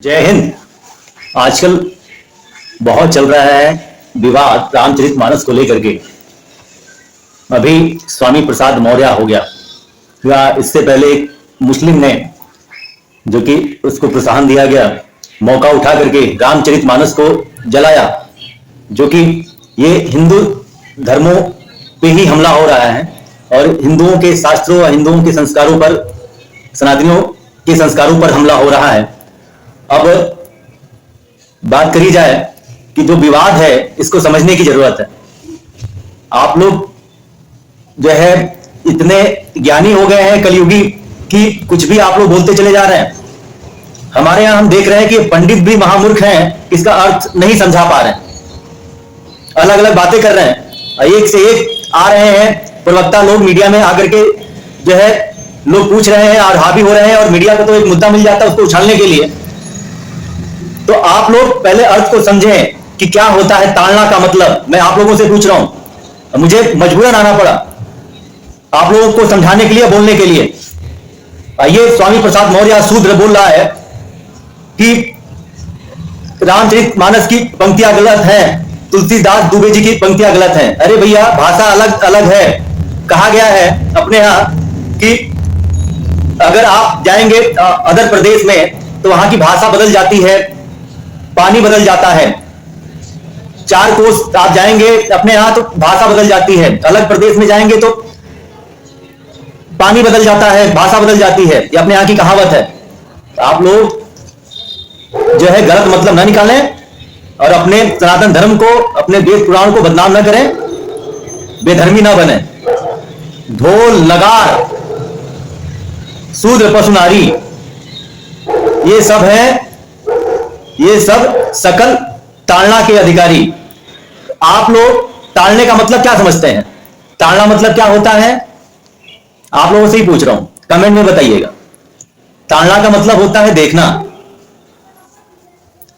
जय हिंद। आजकल बहुत चल रहा है विवाद रामचरितमानस को लेकर के। अभी स्वामी प्रसाद मौर्य हो गया या इससे पहले एक मुस्लिम ने जो कि उसको प्रोत्साहन दिया गया, मौका उठा करके रामचरितमानस को जलाया, जो कि ये हिंदू धर्मों पे ही हमला हो रहा है और हिंदुओं के शास्त्रों और हिंदुओं के संस्कारों पर, सनातनियों के संस्कारों पर हमला हो रहा है। अब बात करी जाए कि जो विवाद है इसको समझने की जरूरत है। आप लोग जो है इतने ज्ञानी हो गए हैं कलयुगी कि कुछ भी आप लोग बोलते चले जा रहे हैं। हमारे यहां हम देख रहे हैं कि पंडित भी महामूर्ख हैं, इसका अर्थ नहीं समझा पा रहे हैं, अलग अलग बातें कर रहे हैं। एक से एक आ रहे हैं प्रवक्ता लोग मीडिया में आकर के जो है लोग पूछ रहे हैं और हावी हो रहे हैं और मीडिया को तो एक मुद्दा मिल जाता है उसको उछालने के लिए। तो आप लोग पहले अर्थ को समझें कि क्या होता है ताड़ना का मतलब। मैं आप लोगों से पूछ रहा हूं, मुझे मजबूरन आना पड़ा आप लोगों को समझाने के लिए, बोलने के लिए। ये स्वामी प्रसाद मौर्य शूद्र बोल रहा है कि रामचरितमानस की पंक्तियां गलत हैं, तुलसीदास दुबे जी की पंक्तियां गलत हैं। अरे भैया, भाषा अलग अलग है। कहा गया है अपने यहां कि अगर आप जाएंगे अदर प्रदेश में तो वहां की भाषा बदल जाती है, पानी बदल जाता है। 4 कोस आप जाएंगे अपने यहां तो भाषा बदल जाती है, अलग प्रदेश में जाएंगे तो पानी बदल जाता है, भाषा बदल जाती है। ये अपने यहां की कहावत है। आप लोग जो है गलत मतलब ना निकालें और अपने सनातन धर्म को, अपने वेद पुराण को बदनाम ना करें, बेधर्मी ना बने। ढोल नगार शूद्र पशु नारी ये सब है, ये सब सकल ताड़ना के अधिकारी। आप लोग ताड़ने का मतलब क्या समझते हैं? ताड़ना मतलब क्या होता है? आप लोगों से ही पूछ रहा हूं, कमेंट में बताइएगा। ताड़ना का मतलब होता है देखना।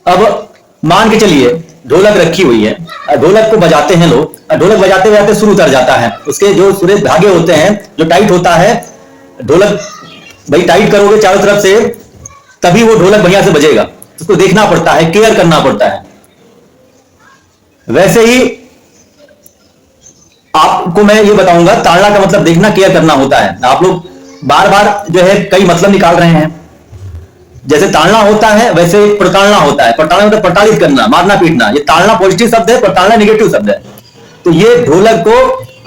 अब मान के चलिए ढोलक रखी हुई है, ढोलक को बजाते हैं लोग, ढोलक बजाते बजाते सुर उतर जाता है, उसके जो सुरेश धागे होते हैं जो टाइट होता है, ढोलक भाई टाइट करोगे चारों तरफ से तभी वो ढोलक बढ़िया से बजेगा। उसको देखना पड़ता है, केयर करना पड़ता है। वैसे ही आपको मैं ये बताऊंगा, ताड़ना का मतलब देखना, केयर करना होता है। आप लोग बार बार जो है कई मतलब निकाल रहे हैं। जैसे ताड़ना होता है वैसे प्रताड़ना होता है। प्रताड़ना मतलब प्रताड़ित करना, मारना पीटना। ये ताड़ना पॉजिटिव शब्द है, प्रताड़ना नेगेटिव शब्द है। तो ये ढोलक को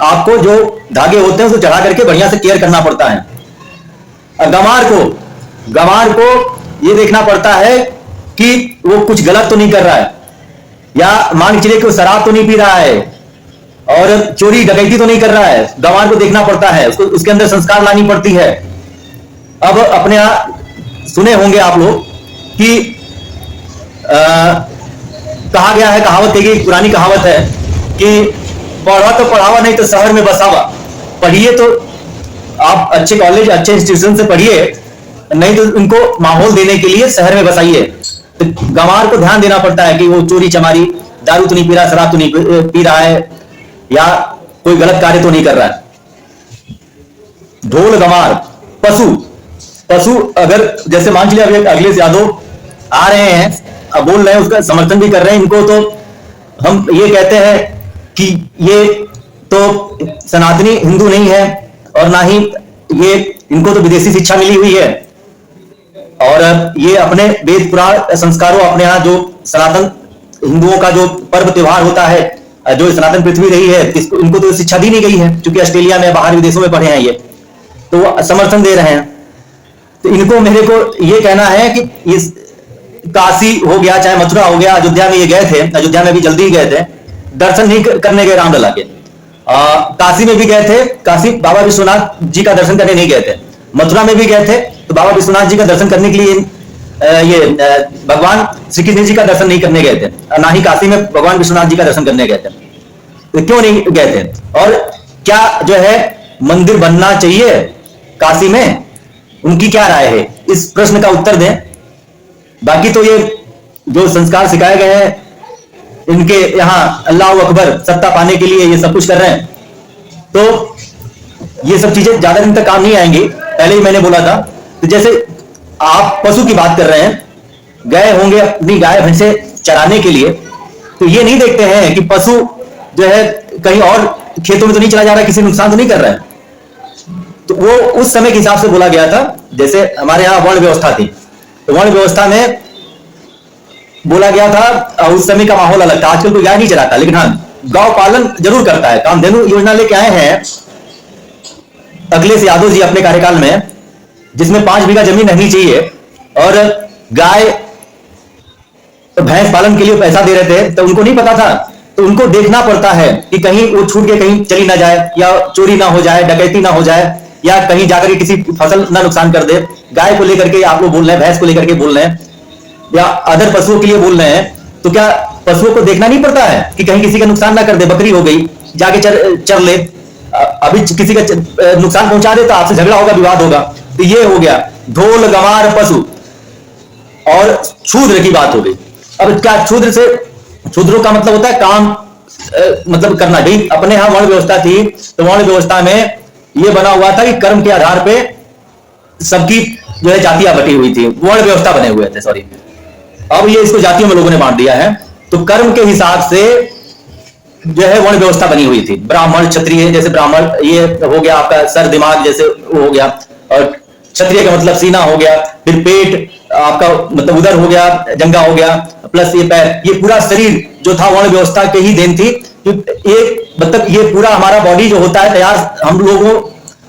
आपको जो धागे होते हैं उसको चढ़ा करके बढ़िया से केयर करना पड़ता है। गंवार को ये देखना पड़ता है कि वो कुछ गलत तो नहीं कर रहा है, या मान के चलिए कि वो शराब तो नहीं पी रहा है और चोरी डकैती तो नहीं कर रहा है। गंवार को देखना पड़ता है, उसको उसके अंदर संस्कार लानी पड़ती है। अब अपने यहां सुने होंगे आप लोग कि कहा गया है, कहावत है, पुरानी कहावत है कि पढ़ा तो पढ़ावा नहीं तो शहर में बसावा। पढ़िए तो आप अच्छे कॉलेज, अच्छे इंस्टीट्यूशन से पढ़िए, नहीं तो उनको माहौल देने के लिए शहर में बसाइए। तो गंवार को ध्यान देना पड़ता है कि वो चोरी चमारी, दारू तो नहीं पी रहा, शराब तो नहीं पी रहा है, या कोई गलत कार्य तो नहीं कर रहा है। ढोल गंवार। पशु अगर जैसे मान लीजिए अभी अखिलेश यादव आ रहे हैं, अब बोल रहे हैं, उसका समर्थन भी कर रहे हैं, इनको तो हम ये कहते हैं कि ये तो सनातनी हिंदू नहीं है और ना ही ये, इनको तो विदेशी शिक्षा मिली हुई है और ये अपने वेद पुराण संस्कारों, अपने यहाँ जो सनातन हिंदुओं का जो पर्व त्योहार होता है, जो सनातन पृथ्वी रही है, इनको तो शिक्षा दी नहीं गई है, क्योंकि ऑस्ट्रेलिया में, बाहर विदेशों में पढ़े हैं ये, तो वो समर्थन दे रहे हैं। तो इनको, मेरे को ये कहना है कि इस काशी हो गया, चाहे मथुरा हो गया, अयोध्या में ये गए थे, अयोध्या में भी जल्दी ही गए थे, दर्शन नहीं करने गए रामलला के। काशी में भी गए थे, काशी बाबा विश्वनाथ जी का दर्शन करने नहीं गए थे। मथुरा में भी गए थे तो बाबा विश्वनाथ जी का दर्शन करने के लिए ये भगवान श्री कृष्ण जी का दर्शन नहीं करने गए थे, ना ही काशी में भगवान विश्वनाथ जी का दर्शन करने गए थे। तो क्यों नहीं गए थे? और क्या जो है मंदिर बनना चाहिए काशी में? उनकी क्या राय है, इस प्रश्न का उत्तर दें। बाकी तो ये जो संस्कार सिखाए गए हैं, इनके यहां अल्लाह अकबर सत्ता पाने के लिए ये सब कुछ कर रहे हैं, तो ये सब चीजें ज्यादा दिन तक काम नहीं आएंगी। पहले ही मैंने बोला था। तो जैसे आप पशु की बात कर रहे हैं, गए होंगे अपनी गाय भैंसे चराने के लिए, तो ये नहीं देखते हैं कि पशु जो है कहीं और खेतों में तो नहीं चला जा रहा है, किसी नुकसान तो नहीं कर रहा है। तो वो उस समय के हिसाब से बोला गया था। जैसे हमारे यहाँ वर्ण व्यवस्था थी, तो वर्ण व्यवस्था में बोला गया था, उस समय का माहौल अलग था। आजकल कोई गाय नहीं चलाता, लेकिन हाँ गौ पालन जरूर करता है। कामधेनु योजना लेके आए हैं अखिलेश यादव जी अपने कार्यकाल में, जिसमें 5 बीघा जमीन रहनी चाहिए और गाय भैंस पालन के लिए पैसा दे रहे थे। तो उनको नहीं पता था, तो उनको देखना पड़ता है कि कहीं वो छूट के कहीं चली ना जाए, या चोरी ना हो जाए, डकैती ना हो जाए, या कहीं जाकर किसी फसल ना नुकसान कर दे। गाय को लेकर के आप लोग बोल रहे हैं, भैंस को लेकर के बोल रहे हैं, या अदर पशुओं के लिए बोल रहे हैं, तो क्या पशुओं को देखना नहीं पड़ता है कि कहीं किसी का नुकसान ना कर दे? बकरी हो गई, जाके चर ले, अभी किसी का नुकसान पहुंचा दे तो आपसे झगड़ा होगा, विवाद होगा। तो ये हो गया ढोल गंवार पशु। और क्षूद्र की बात हो गई। अब क्या क्षूद्र से, क्षूद्रों का मतलब होता है काम मतलब करना। भाई अपने यहां वर्ण व्यवस्था थी, तो वर्ण व्यवस्था में यह बना हुआ था कि कर्म के आधार पे सबकी जो है जातियां बटी हुई थी, वर्ण व्यवस्था बने हुए थे, सॉरी। अब ये इसको जातियों में लोगों ने बांट दिया है। तो कर्म के हिसाब से जो है वर्ण व्यवस्था बनी हुई थी। ब्राह्मण क्षत्रिय, जैसे ब्राह्मण ये हो गया आपका सर दिमाग जैसे वो हो गया, और क्षत्रिय का मतलब सीना हो गया, फिर पेट आपका मतलब उधर हो गया, जंगा हो गया, प्लस ये पैर, ये पूरा शरीर जो था वर्ण व्यवस्था के ही देन थी। ये मतलब ये पूरा हमारा बॉडी जो होता है तैयार, हम लोगों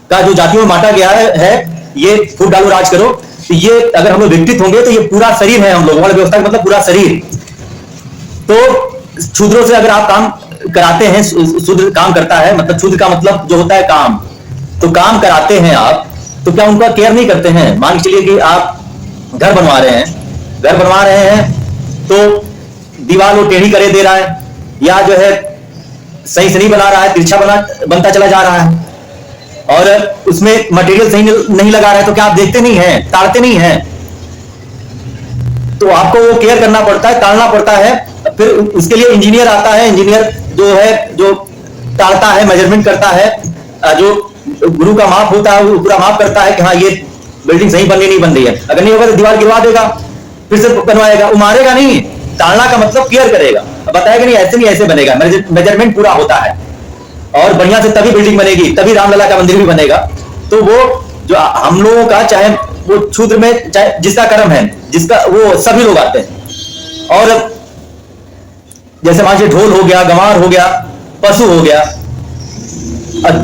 का जो जातियों में बांटा गया है ये फूट डालो राज करो। तो ये अगर हम लोग विकसित होंगे तो ये पूरा शरीर है हम लोग, वर्ण व्यवस्था का मतलब पूरा शरीर। तो शूद्रों से अगर आप काम कराते हैं, शूद्र काम करता है, मतलब शूद्र का मतलब जो होता है काम, तो काम कराते हैं आप, तो क्या उनका केयर नहीं करते हैं? मान के चलिए कि आप घर बनवा रहे हैं, तो दीवार वो टेढ़ी करे दे रहा है, या जो है सही से नहीं बना रहा है, तिरछा बनता चला जा रहा है, और उसमें मटेरियल सही नहीं लगा रहा है, तो क्या आप देखते नहीं हैं, ताड़ते नहीं हैं? तो आपको वो केयर करना पड़ता है, ताड़ना पड़ता है। फिर उसके लिए इंजीनियर आता है, इंजीनियर जो है जो ताड़ता है, मेजरमेंट करता है, जो गुरु का माप होता है वो पूरा माप करता है कि हाँ ये बिल्डिंग सही बन रही नहीं बन रही है। अगर नहीं होगा तो दीवार गिरवा देगा, फिर से बनवाएगा, वो मारेगा नहीं। ताड़ना का मतलब केयर करेगा, बताएगा नहीं ऐसे बनेगा, मेजरमेंट पूरा होता है, और बढ़िया से तभी बिल्डिंग बनेगी, तभी रामलला का मंदिर भी बनेगा। तो वो जो हम लोगों का, चाहे वो क्षुद्र में, चाहे जिसका कर्म है, जिसका वो सभी लोग आते हैं। और जैसे मान लीजिए ढोल हो गया, गंवार हो गया, पशु हो गया,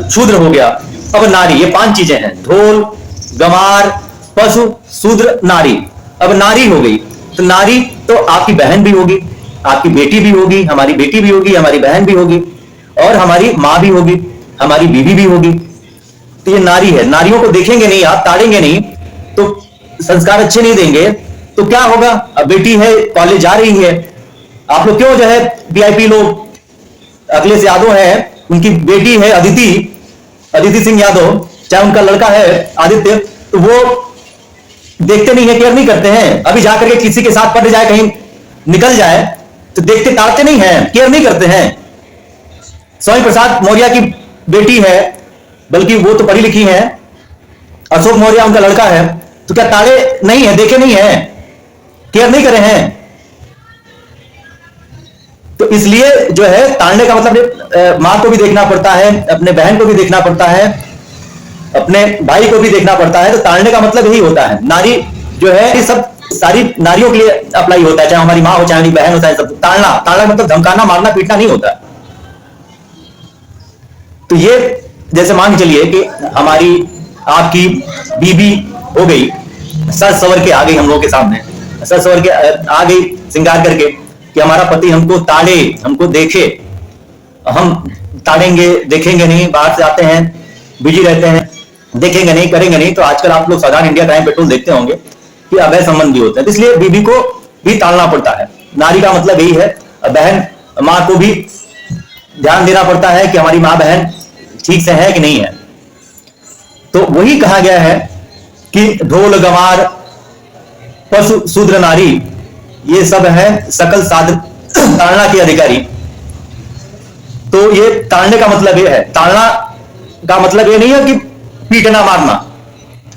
शूद्र हो गया, अब नारी, ये 5 चीजें हैं, ढोल गंवार पशु शूद्र नारी। अब नारी हो गई, तो नारी तो आपकी बहन भी होगी, आपकी बेटी भी होगी, हमारी बेटी भी होगी, हमारी बहन भी होगी, और हमारी माँ भी होगी, हमारी बीवी भी होगी। तो ये नारी है। नारियों को देखेंगे नहीं आप, ताड़ेंगे नहीं, तो संस्कार अच्छे नहीं देंगे, तो क्या होगा? अब बेटी है, कॉलेज जा रही है, आप लोग क्यों जो है वीआईपी लोग, अखिलेश यादव है, उनकी बेटी है अदिति सिंह यादव, चाहे उनका लड़का है आदित्य, तो वो देखते नहीं है, केयर नहीं करते हैं। अभी जाकर के किसी के साथ पड़ जाए, कहीं निकल जाए, तो देखते ताड़ते नहीं है, केयर नहीं करते हैं। स्वामी प्रसाद मौर्य की बेटी है, बल्कि वो तो पढ़ी लिखी है, अशोक मौर्य उनका लड़का है, तो क्या ताड़े नहीं है, देखे नहीं है, केयर नहीं करे हैं? तो इसलिए जो है ताड़ने का मतलब मां को भी देखना पड़ता है, अपने बहन को भी देखना पड़ता है, अपने भाई को भी देखना पड़ता है। तो ताड़ने का मतलब यही होता है। नारी जो है ये सब सारी नारियों के लिए अप्लाई होता है, चाहे हमारी माँ हो, चाहे हमारी बहन हो, चाहे सब। ताड़ना मतलब धमकाना, मारना, पीटना नहीं होता। तो ये जैसे मान के चलिए कि हमारी आपकी बीबी हो गई, सज सवर के आ गई हम लोगों के सामने, सज सवर के आ गई श्रृंगार करके कि हमारा पति हमको ताड़े, हमको देखे। हम ताड़ेंगे, देखेंगे नहीं, बाहर से आते हैं, बिजी रहते हैं, देखेंगे नहीं, करेंगे नहीं। तो आजकल आप लोग साधारण इंडिया क्राइम पेट्रोल देखते होंगे कि अवैध संबंध भी होते हैं। इसलिए बीबी को भी ताड़ना पड़ता है। नारी का मतलब यही है। बहन माँ को भी ध्यान देना पड़ता है कि हमारी माँ बहन ठीक से है कि नहीं है। तो वही कहा गया है कि ढोल गंवार पशु शूद्र नारी, ये सब है सकल साध ताड़ना के अधिकारी। तो ये ताड़ने का मतलब ये है। ताड़ना का मतलब ये नहीं है कि पीटना मारना।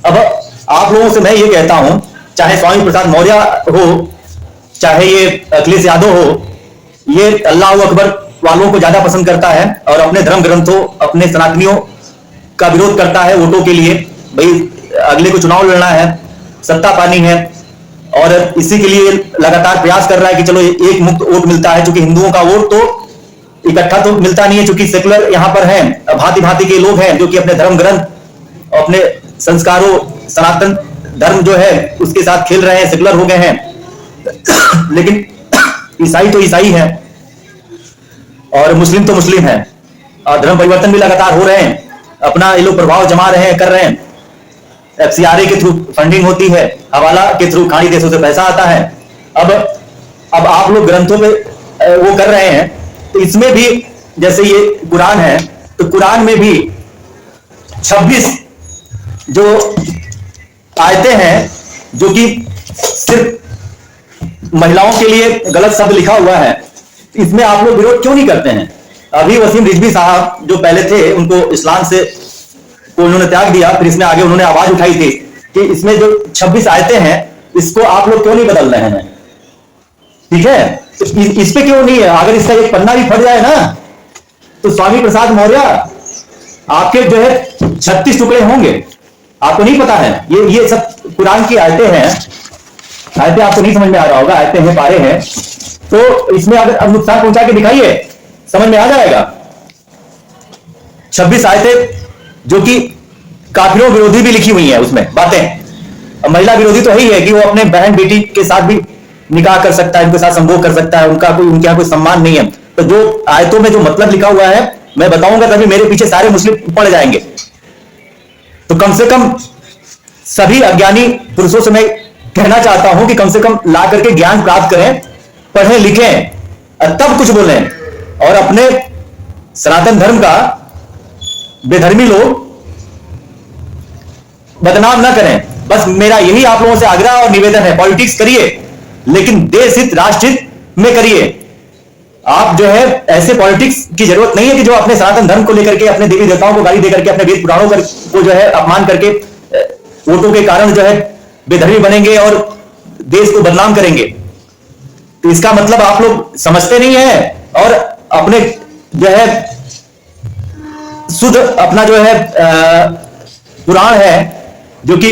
अब आप लोगों से मैं ये कहता हूं, चाहे स्वामी प्रसाद मौर्य हो चाहे ये अखिलेश यादव हो, ये अल्लाह अकबर वालों को ज्यादा पसंद करता है और अपने धर्म ग्रंथों, अपने सनातनियों का विरोध करता है वोटों के लिए। भाई अगले को चुनाव लड़ना है, सत्ता पानी है, और इसी के लिए लगातार प्रयास कर रहा है कि चलो एक मुक्त वोट मिलता है। क्योंकि हिंदुओं का वोट तो इकट्ठा तो मिलता नहीं है, क्योंकि सेकुलर यहाँ पर है, भांति भांति के लोग हैं जो कि अपने धर्म ग्रंथ, अपने संस्कारों, सनातन धर्म जो है उसके साथ खेल रहे हैं, सेकुलर हो गए हैं। लेकिन ईसाई तो ईसाई है और मुस्लिम तो मुस्लिम है, और धर्म परिवर्तन भी लगातार हो रहे हैं, अपना ये लोग प्रभाव जमा रहे हैं, कर रहे हैं। एफसीआरए के थ्रू फंडिंग होती है, हवाला के थ्रू खाड़ी देशों से पैसा आता है। अब आप लोग ग्रंथों पे वो कर रहे हैं, तो इसमें भी जैसे ये कुरान है, तो कुरान में भी 26 जो आयतें हैं जो कि सिर्फ महिलाओं के लिए गलत शब्द लिखा हुआ है, इसमें आप लोग विरोध क्यों नहीं करते हैं? अभी वसीम रिजवी साहब जो पहले थे, उनको इस्लाम से को उन्होंने त्याग दिया, फिर इसमें आगे उन्होंने आवाज उठाई थी कि इसमें जो 26 आयतें हैं इसको आप लोग क्यों नहीं बदल रहे हैं? ठीक है, तो इस पे क्यों नहीं है? अगर इसका एक पन्ना भी फट जाए ना, तो स्वामी प्रसाद मौर्य आपके जो है 36 टुकड़े होंगे। आपको नहीं पता है? ये सब कुरान की आयतें हैं। आयतें आपको नहीं समझ में आ रहा होगा, आयतें हैं, पारे हैं, तो इसमें अगर अब नुकसान पहुंचा के दिखाइए, समझ में आ जाएगा। 26 आयतें जो कि काफिरों विरोधी भी लिखी हुई है उसमें बातें। महिला विरोधी तो ही है कि वो अपने बहन बेटी के साथ भी निकाह कर सकता है, उनके साथ संभोग कर सकता है, उनके यहाँ कोई सम्मान नहीं है। तो जो आयतों में जो मतलब लिखा हुआ है मैं बताऊंगा, तभी मेरे पीछे सारे मुस्लिम पड़ जाएंगे। तो कम से कम सभी अज्ञानी पुरुषों से मैं कहना चाहता हूं कि कम से कम ला करके ज्ञान प्राप्त करें, पढ़ें लिखें, तब कुछ बोलें, और अपने सनातन धर्म का बेधर्मी लोग बदनाम ना करें। बस मेरा यही आप लोगों से आग्रह और निवेदन है। पॉलिटिक्स करिए, लेकिन देश हित, राष्ट्र हित में करिए। आप जो है ऐसे पॉलिटिक्स की जरूरत नहीं है कि जो अपने सनातन धर्म को लेकर के, अपने देवी देवताओं को गाली देकर के, अपने वेद पुराणों को जो है अपमान करके वोटों के कारण जो है बेधर्मी बनेंगे और देश को बदनाम करेंगे। तो इसका मतलब आप लोग समझते नहीं है, और अपने जो है शुद्ध अपना जो है पुराण है जो कि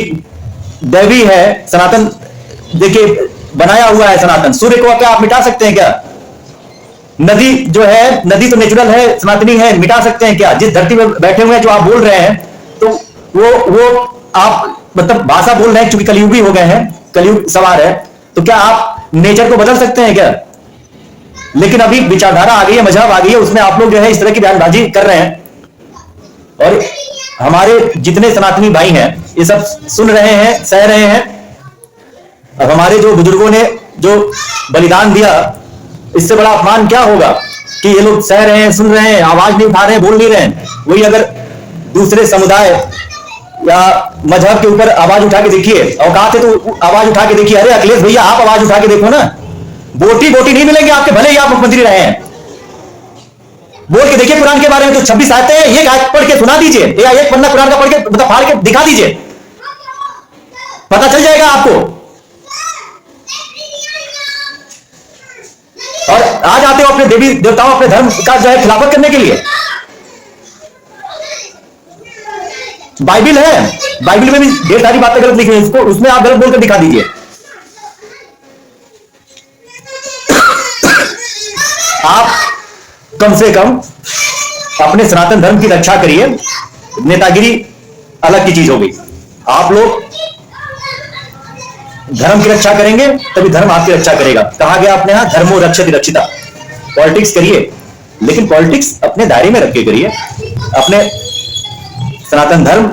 दैवी है, सनातन देखिए बनाया हुआ है सनातन। सूर्य को क्या आप मिटा सकते हैं क्या? नदी जो है, नदी तो नेचुरल है, सनातनी है, मिटा सकते हैं क्या? जिस धरती पर बैठे हुए हैं जो आप बोल रहे हैं, तो वो आप मतलब भाषा बोल रहे हैं, क्योंकि कलयुगी हो गए हैं, कलयुग सवार है, तो क्या आप नेचर को बदल सकते हैं क्या? लेकिन अभी विचारधारा आ गई है, मजहब आ गई है, उसमें आप लोग जो है इस तरह की बयानबाजी कर रहे हैं। और हमारे जितने सनातनी भाई हैं ये सब सुन रहे हैं, सह रहे हैं। अब हमारे जो बुजुर्गों ने जो बलिदान दिया, इससे बड़ा अपमान क्या होगा कि ये लोग सह रहे हैं, सुन रहे हैं, आवाज नहीं उठा रहे हैं, बोल नहीं रहे हैं। वही अगर दूसरे समुदाय या मजहब के ऊपर आवाज उठा के देखिए, औकात है तो आवाज उठा के देखिए। अरे अखिलेश भैया, आप आवाज उठा के देखो ना, बोटी बोटी नहीं मिलेंगे आपके, भले ही आप मुख्यमंत्री रहे हैं। बोल के देखिए कुरान के बारे में, तो 26 आयतें हैं, एक आयत पढ़ के सुना दीजिए, या एक पन्ना कुरान का पढ़ के मतलब फाड़ के दिखा दीजिए, पता चल जाएगा आपको। और आ जाते हो अपने देवी देवताओं, अपने धर्म का जो है खिलाफत करने के लिए। बाइबिल है, बाइबिल में भी ढेर सारी बातें गलत लिखी है, इसको उसमें आप गलत बोलकर दिखा दीजिए। आप कम से कम अपने सनातन धर्म की रक्षा करिए। नेतागिरी अलग की चीज हो गई। आप लोग धर्म की रक्षा करेंगे तभी धर्म आपकी रक्षा करेगा। कहा गया अपने यहां धर्मो रक्षति रक्षिता। पॉलिटिक्स करिए, लेकिन पॉलिटिक्स अपने दायरे में रख के करिए। अपने सनातन धर्म